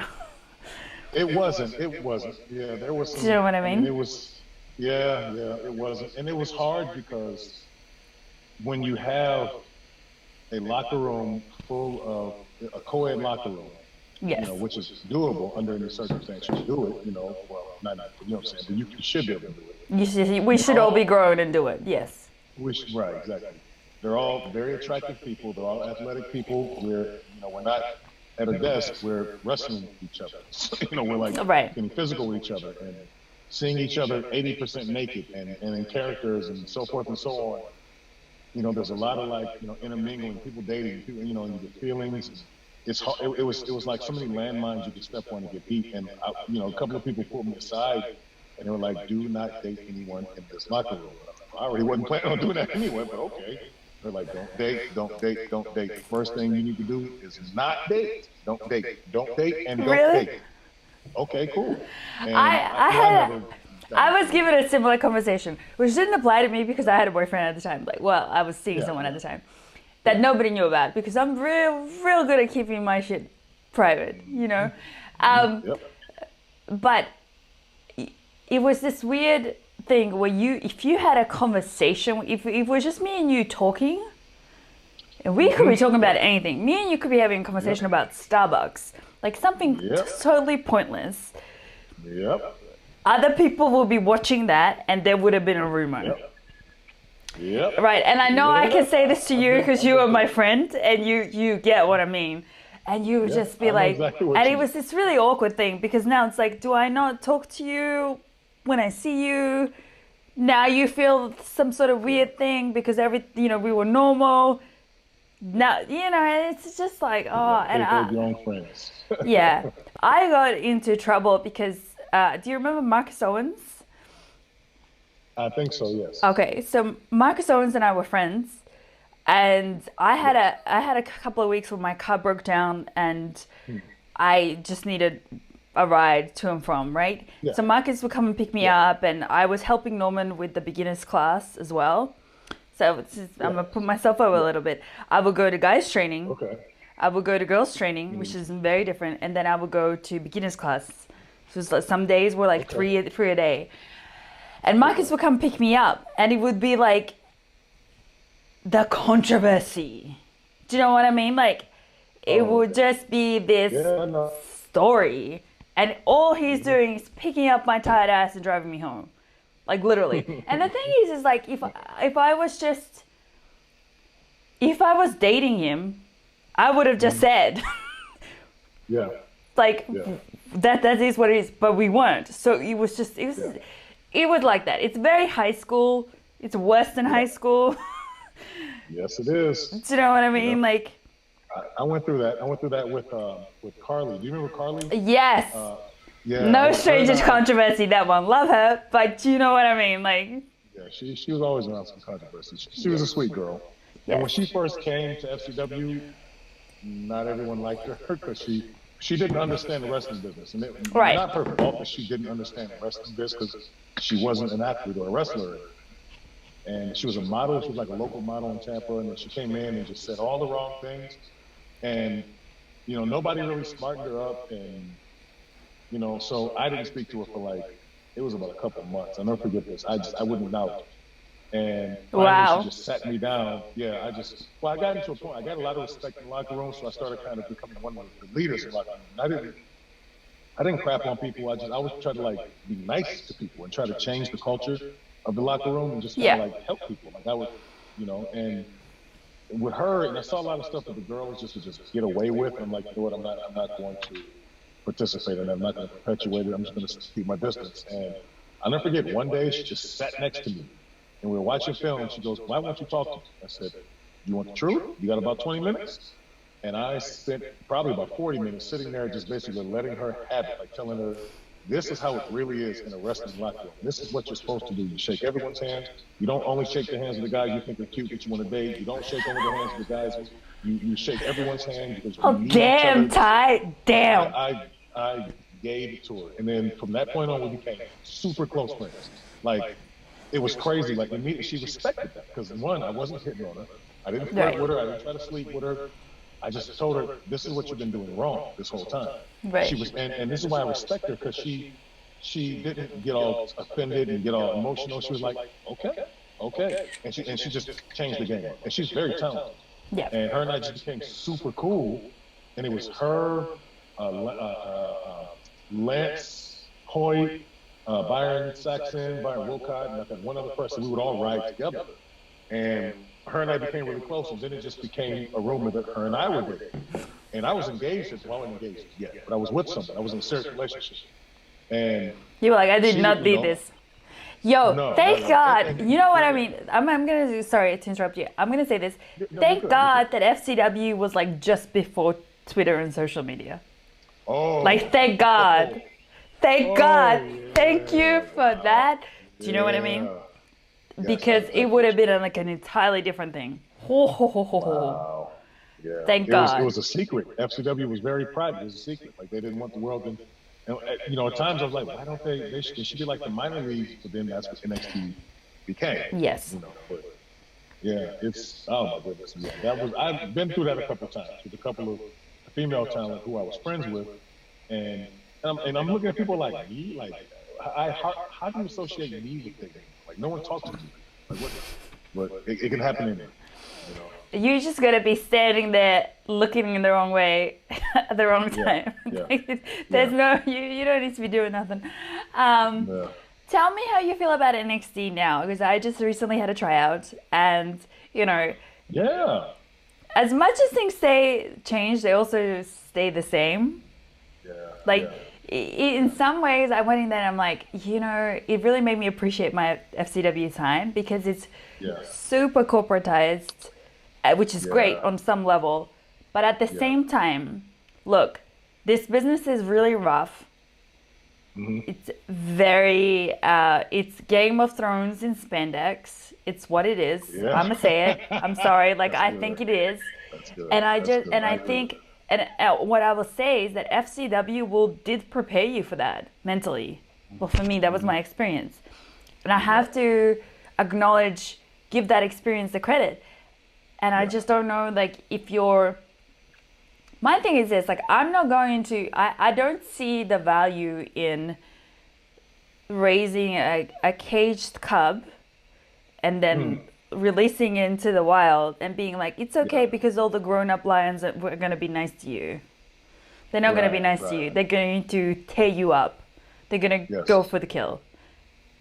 It wasn't. Yeah, there was some, do you know what I mean? It was, it wasn't. And it was hard because when you have a locker room full of a co-ed locker room, you know, which is doable under any circumstance, you do it, you know, well, not, you know what I'm saying, but you should be able to do it. We should all be grown and do it, yes. Right, exactly. They're all very attractive people. They're all athletic people. We're not at a desk. We're wrestling each other. You know, we're like getting physical with each other and seeing each other 80% naked and in characters and so forth and so on. You know, there's a lot of like, you know, intermingling, people dating, people, you know, and you get feelings. It's hard. It was like so many landmines you could step on and get beat. And you know, a couple of people pulled me aside and they were like, "Do not date anyone in this locker room." I already wasn't planning on doing that anyway, but okay. They're like, don't date. The first thing you need to do is not date. Don't date, and don't date. Okay, cool. And I was given a similar conversation, which didn't apply to me because I had a boyfriend at the time. Like, well, I was seeing someone at the time that nobody knew about because I'm real good at keeping my shit private, you know? But it was this weird thing where if you had a conversation, if it was just me and you talking, and we could be talking about anything, me and you could be having a conversation about Starbucks, like something totally pointless. Other people will be watching that and there would have been a rumor. Right, and I know I can say this to you because you are my friend and you get what I mean. And you would just be like, exactly, and it was this really awkward thing because now it's like, do I not talk to you when I see you? Now you feel some sort of weird thing because we were normal. Now, you know, it's just like, and your own friends. I got into trouble because, do you remember Marcus Owens? I think so, yes. Okay, so Marcus Owens and I were friends, and I had a couple of weeks where my car broke down and I just needed a ride to and from, right? So Marcus would come and pick me up, and I was helping Norman with the beginners class as well. So I'm gonna put myself over a little bit. I would go to guys training. I would go to girls training, which is very different, and then I would go to beginners class. So it's like some days were like three a day, and Marcus would come pick me up, and it would be like the controversy. Do you know what I mean? Like it would just be this story. And all he's doing is picking up my tired ass and driving me home. Like literally. And the thing is like if I was dating him, I would have just said that is what it is, but we weren't. So it was like that. It's very high school. It's worse than high school. Yes, it is. Do you know what I mean? Like I went through that. I went through that with Carly. Do you remember Carly? Yes. No stranger to controversy. That one. Love her, but you know what I mean. Like. Yeah, she was always around some controversy. She was a sweet girl. And when Yes. she first came to FCW, not everyone liked her because she didn't understand the wrestling business, and Right. not her fault that she didn't understand the wrestling business because she wasn't an athlete or a wrestler. And she was a model. She was like a local model in Tampa, and then she came in and just said all the wrong things. And nobody really smartened her up, and so I didn't speak to her for like it was about a couple of months. I'll never forget this. I wouldn't vouch. And finally, Wow. she just sat me down. Yeah, I got into a point. I got a lot of respect in the locker room, so I started kind of becoming one of the leaders in the locker room. I didn't crap on people. I always try to like be nice to people and try to change the culture of the locker room and just kind of like help people. Like I would, and with her, and I saw a lot of stuff that the girls just would just get away with. And I'm like, you know what? I'm not going to participate in that. I'm not going to perpetuate it. I'm just going to keep my distance. And I'll never forget one day she just sat next to me. And we were watching film, and she goes, "Why won't you talk to me?" I said, "You want the truth? You got about 20 minutes?" And I spent probably about 40 minutes sitting there just basically letting her have it, like telling her, this is how it really is in a wrestling locker room. This is what you're supposed to do. You shake everyone's hands. You don't only shake the hands of the guys you think are cute that you want to date. You don't shake only the hands of the guys. You shake everyone's hand because you need each other. Ty, damn. I gave it to her. And then from that point on, we became super close friends. Like, it was crazy. Like, immediately she respected that because, one, I wasn't hitting on her. I didn't flirt with her. I didn't try to sleep with her. I just told her, this is what you've been doing wrong this whole time. Right. She was, and this is why I respect her, because she didn't get all offended and get all emotional. She was like, okay. And she just changed the game. And she's very talented. Yeah. And her and I just became super cool. And it was her, Lance Hoyt, Byron Saxon, Byron Wilcott, and I think one other person. We would all ride together. And her and I became really close, and then it just became a rumor that her and I were dating. And I was engaged, well, I wasn't engaged yet, but I was with someone. I was in a serious relationship. And you were like, I did not need this. Yo, thank God. And you know what I mean? I'm gonna sorry to interrupt you. I'm gonna say this. Thank God that FCW was like just before Twitter and social media. Oh. Like, thank God. Thank God. Yeah. Thank you for that. Do you know what I mean? Yes, because it would have been like an entirely different thing. Wow. Yeah. Thank God. It was a secret. FCW was very private. It was a secret. Like, they didn't want the world to. At times I was like, why don't they should be like the minor leagues, but then that's what NXT became. Yes. But yeah, it's, oh my goodness. Yeah, I've been through that a couple of times with a couple of female talent who I was friends with, and I'm looking at people like me, like, how do you associate me with things? Like, no one talks to me. Like, what? But it can happen in there. You're just gonna be standing there looking in the wrong way at the wrong time. Yeah. There's no, you don't need to be doing nothing. Tell me how you feel about NXT now, because I just recently had a tryout, and yeah. As much as things change, they also stay the same. Yeah. Like, in some ways, I went in there and I'm like, it really made me appreciate my FCW time, because it's super corporatized, which is great on some level. But at the same time, look, this business is really rough. Mm-hmm. It's very, it's Game of Thrones in spandex. It's what it is. Yeah. I'm gonna say it. I'm sorry. Like, I think it is. That's good. And I think, what I will say is that FCW did prepare you for that mentally. Well, for me, that was my experience. And I have to give that experience the credit. And I just don't know, like, my thing is this, like, I'm not going to, I don't see the value in raising a caged cub and then releasing it into the wild and being like, it's okay because all the grown-up lions are going to be nice to you. They're not going to be nice to you. They're going to tear you up. They're going to go for the kill.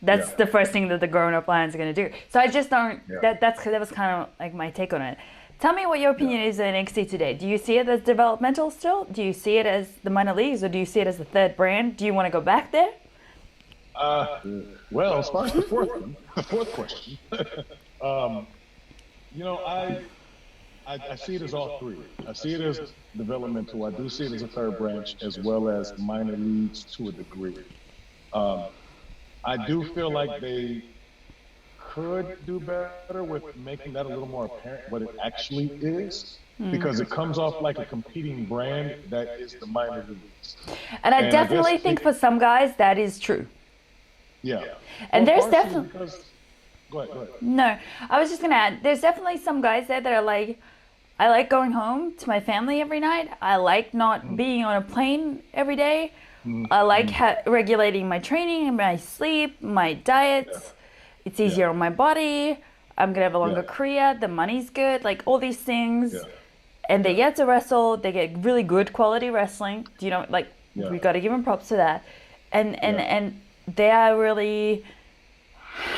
That's the first thing that the grown-up lions are going to do. So I just don't, that was kind of like my take on it. Tell me what your opinion is on NXT today. Do you see it as developmental still? Do you see it as the minor leagues, or do you see it as the third brand? Do you want to go back there? Well, as far as the fourth question, I see it as all three. I see it as developmental. I do see it as a third branch, as well as minor leagues to a degree. I do feel like they could do better with making that a little more apparent what it actually is, because it comes off like a competing brand that is the minor leagues. And I And I guess definitely think for some guys that is true. yeah. And Well, there's partially definitely because, go ahead. no. I was just gonna add. There's definitely some guys there that are like, I like going home to my family every night. I like not being on a plane every day. I like regulating my training, my sleep, my diet. It's easier on my body. I'm gonna have a longer career. The money's good. Like all these things. Yeah. And they get to wrestle. They get really good quality wrestling. Do you know? Like we got to give them props to that. And they are really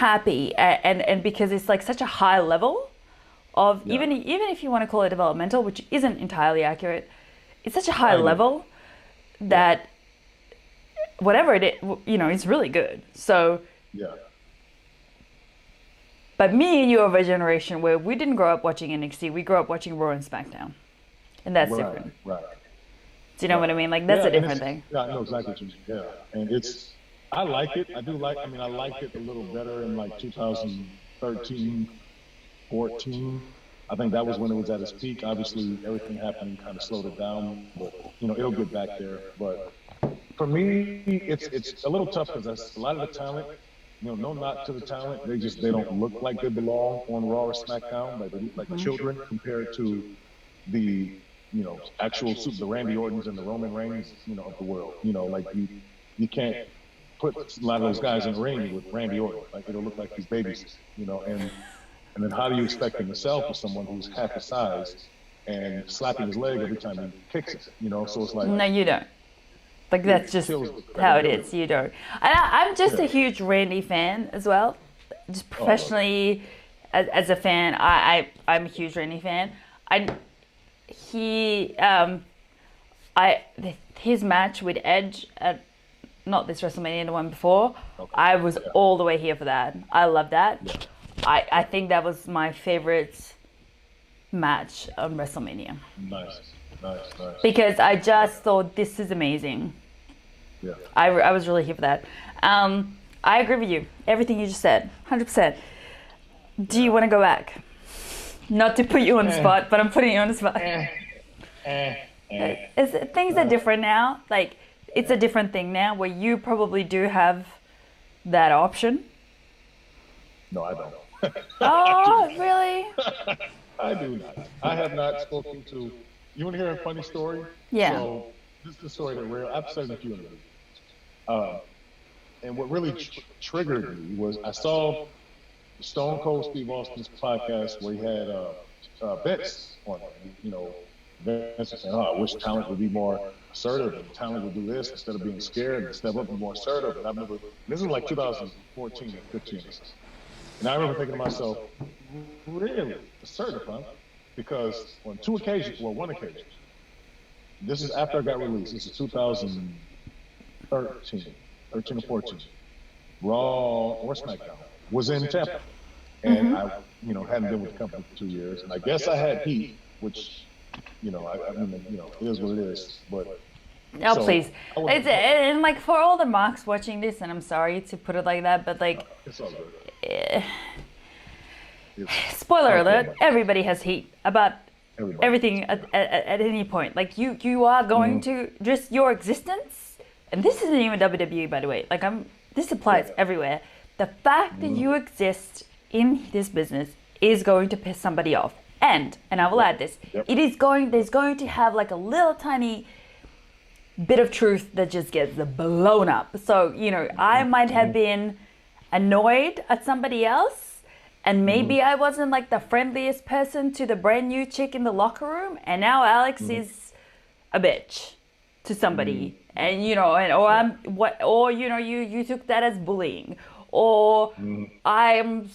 happy. And because it's like such a high level of even if you want to call it developmental, which isn't entirely accurate, it's such a high level that whatever it is, it's really good. So Yeah. But me and you are of a generation where we didn't grow up watching NXT. We grew up watching Raw and SmackDown. And that's different. Right. Do you know what I mean? Like, that's a different thing. Yeah, I know exactly what you mean. Yeah. And I like it. I liked it a little better in like 2013, 14. I think that was when it was at its peak. Obviously, everything happening kind of slowed it down. But, it'll get back there. But for me, it's a little tough because a lot of the talent, no knock to the talent. They don't look like they belong on Raw or SmackDown. Like they look like children compared to the actual the Randy Ortons and the Roman Reigns of the world. Like you can't put a lot of those guys in the ring with Randy Orton. Like it'll look like these babies. And then how do you expect him to sell for someone who's half the size and slapping his leg every time he kicks it? So it's like, no, you don't. Like, that's just how it is. You don't. I'm just a huge Randy fan as well. Just professionally, as a fan, I'm a huge Randy fan. His match with Edge at, not this WrestleMania, the one before, I was all the way here for that. I love that. Yeah. I think that was my favorite match on WrestleMania. Nice. Because I just thought, this is amazing. Yeah. I was really here for that. I agree with you. Everything you just said, 100%. Do you want to go back? Not to put you on the spot, but I'm putting you on the spot. Things are different now. Like, it's a different thing now where you probably do have that option. No, I don't. Oh, really? I do not. I have not spoken to. You want to hear a funny story? Yeah. So this is the story that I've said a few of them. And what really triggered me was I saw Stone Cold Steve Austin's podcast where he had Vince on it. Vince was saying, I wish talent would be more assertive and talent would do this instead of being scared and step up and be more assertive. And I remember, this was like 2014 or 15. And I remember thinking to myself, really? Assertive, huh? Because on one occasion, this is after I got released. This is 2013 or 14. Raw or SmackDown was in Tampa. And I, hadn't been with the company for 2 years. And I guess I had heat, which, it is what it is. But so, please. And like, for all the marks watching this, and I'm sorry to put it like that, but like, it's all good. Spoiler alert, everybody has heat about everything at any point. Like, you are going to, just your existence, and this isn't even WWE, by the way, like, this applies everywhere. The fact that you exist in this business is going to piss somebody off. And I will add this, there's going to have like a little tiny bit of truth that just gets blown up. So, I might have been annoyed at somebody else, and maybe I wasn't like the friendliest person to the brand new chick in the locker room, and now Alex is a bitch to somebody, and you took that as bullying, or I'm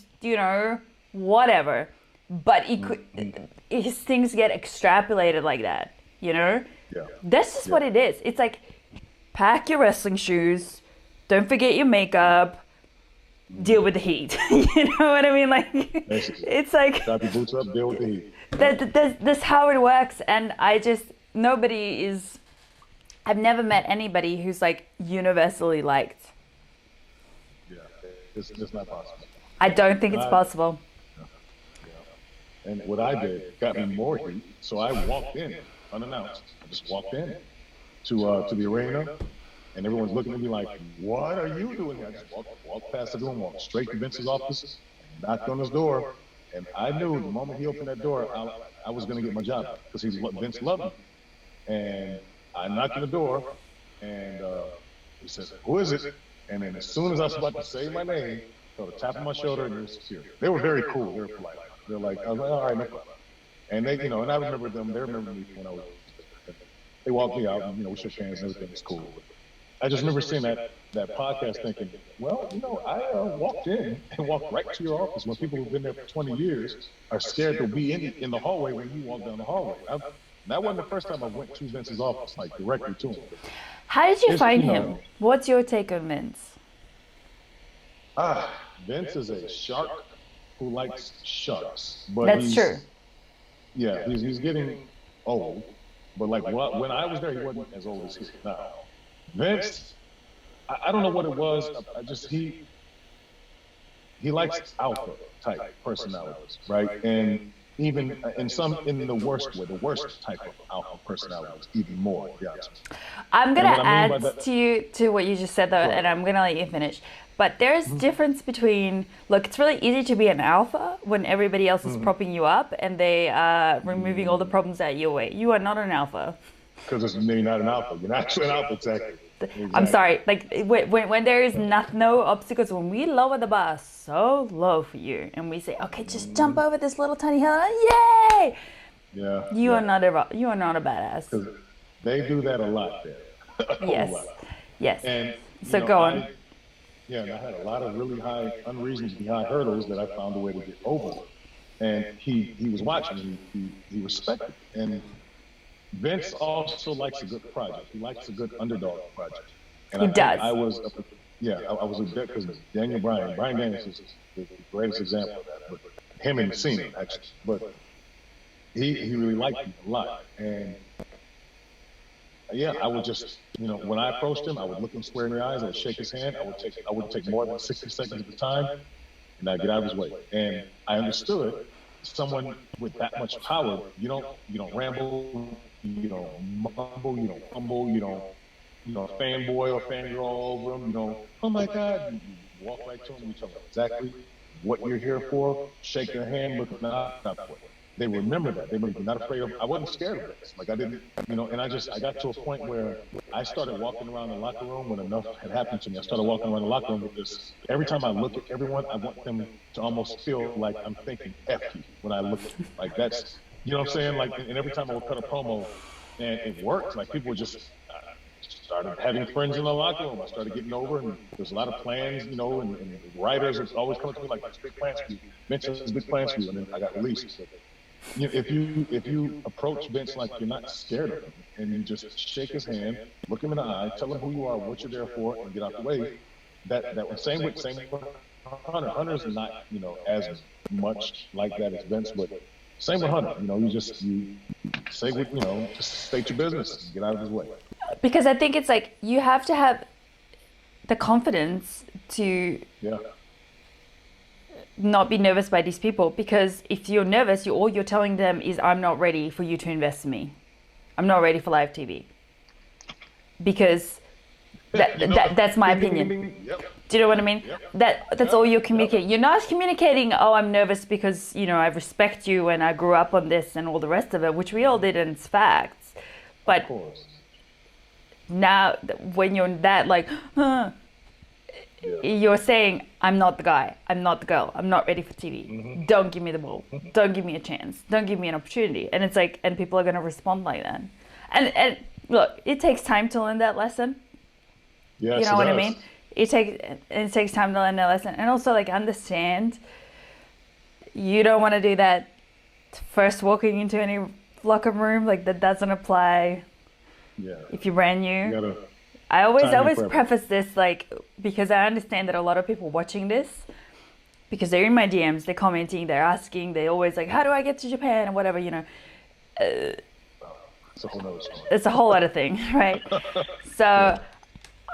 whatever. But his things get extrapolated like that, That's just what it is. It's like, pack your wrestling shoes, don't forget your makeup, deal with the heat. You know what I mean? Like, it's like, strap your boots up, deal with the heat. That's how it works. And I've never met anybody who's like universally liked. Yeah, it's not possible. I don't think And it's I, possible. and what I did got me more heat. So I walked in unannounced. I just walked in to the arena, and everyone's looking at me like, "What are you doing here?" I just walked past everyone, walked straight to Vince's office, knocked on his door, and I knew the moment he opened that door, I was going to get my job because Vince loved me. And I knocked on the door, and he says, "Who is it?" And then as soon as I was about to say my name, felt a tap on my shoulder, and it was security. They were very cool. They were polite. They're like, I was like, "All right, no problem." And they, and I remember them. They remember me when I was. They walked me out, and we shook hands, and everything was cool. I just remember seeing that podcast, thinking, well, I walked in and walked right to your office when people who've been there for 20 years are scared to be in the hallway when you walk down the hallway. That wasn't the first time I went to Vince's office, like directly to him. How did you find him? What's your take on Vince? Vince is a shark who likes sharks. But That's true. Yeah, he's getting old. But like when I was there, he wasn't as old as he is now. Vince, I don't know what it was. He likes alpha type personalities, right? And even in the worst way, the worst type of alpha personalities, even more. To be honest. I'm gonna add to what you just said though, and I'm gonna let you finish. But there's difference between, look, it's really easy to be an alpha when everybody else is propping you up and they are removing all the problems out your way. You are not an alpha. Because you're not an alpha. You're not actually an alpha, exactly. I'm sorry, like when there is no obstacles, when we lower the bar so low for you and we say, okay, just jump over this little tiny hill, yay! Yeah. You are not a badass. Because they do that a lot there. Yes. Yes. And so go on. And I had a lot of really unreasonably high hurdles that I found a way to get over. And he was watching, he respected it. And Vince also likes a good project. He likes a good underdog project. And he does. I was a bit, because Brian Daniels is the greatest example of that. But him and Cena, actually. But he really liked me a lot. And I would just, when I approached him, I would look him square in the eyes, I would shake his hand, I wouldn't take more than 60 seconds at a time, and I'd get out of his way. And I understood someone with that much power, you don't ramble, you don't mumble, you don't fumble, you don't fanboy or fangirl over him, oh my God, you walk right to him, you tell them exactly what you're here for, shake their hand, look them up for it. They remember that. They were not afraid of. I wasn't scared of this. Like I didn't, and I got to a point where I started walking around the locker room when enough had happened to me. I started walking around the locker room with this. Every time I look at everyone, I want them to almost feel like I'm thinking F you when I look at them. Like that's, what I'm saying? Like, and every time I would cut a promo, and it worked. Like people would just started having friends in the locker room. I started getting over, and there's a lot of plans, and writers are always coming to me like, "There's big plans for you." Mentions big plans for you, and then I got released. If you approach Vince like you're not scared of him, and you just shake his hand, look him in the eye, tell him who you are, what you're there for, and get out the way. That same with Hunter. Hunter's not as much like that as Vince, but same with Hunter. You say what just state your business and get out of his way. Because I think it's like you have to have the confidence to not be nervous by these people, because if you're nervous, all you're telling them is, I'm not ready for you to invest in me. I'm not ready for live TV. Because that's my opinion. Yep. Do you know what I mean? Yep. That's all you're communicating. You're not communicating, oh, I'm nervous because, I respect you and I grew up on this and all the rest of it, which we all did, and it's facts. But of course. Now when you're that like, you're saying, I'm not the guy, I'm not the girl, I'm not ready for TV. Mm-hmm. Don't give me the ball. Don't give me a chance. Don't give me an opportunity. And it's like, and people are going to respond like that. And look, it takes time to learn that lesson. Yes, you know what I mean? It takes time to learn that lesson. And also like understand, you don't want to do that first walking into any locker room. Like that doesn't apply if you're brand new. I always preface this, like, because I understand that a lot of people watching this, because they're in my DMs, they're commenting, they're asking, they're always like, how do I get to Japan, or whatever, It's a whole other story. It's a whole other thing, right? So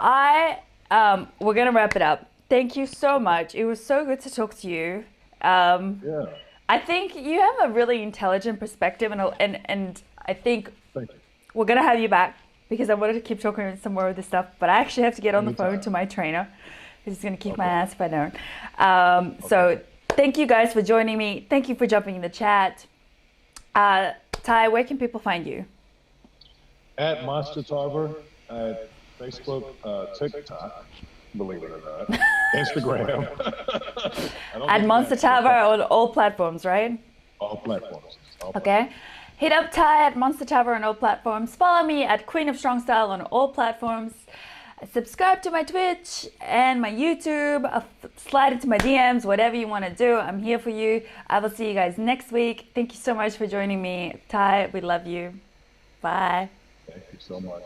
we're going to wrap it up. Thank you so much. It was so good to talk to you. Yeah. I think you have a really intelligent perspective, and I think Thank you. we're gonna have you back because I wanted to keep talking some more of this stuff, but I actually have to get on the phone Anytime. to my trainer. He's gonna kick my Okay. ass if I don't. So thank you guys for joining me. Thank you for jumping in the chat. Ty, where can people find you? At Monster Tarver at Facebook, TikTok, believe it or not, Instagram. I don't At get Monster that. Tarver on all platforms, right? All platforms. All Okay. Hit up Ty at Monster Tarver on all platforms. Follow me at Queen of Strong Style on all platforms. Subscribe to my Twitch and my YouTube. Slide into my DMs, whatever you want to do. I'm here for you. I will see you guys next week. Thank you so much for joining me. Ty, we love you. Bye. Thank you so much.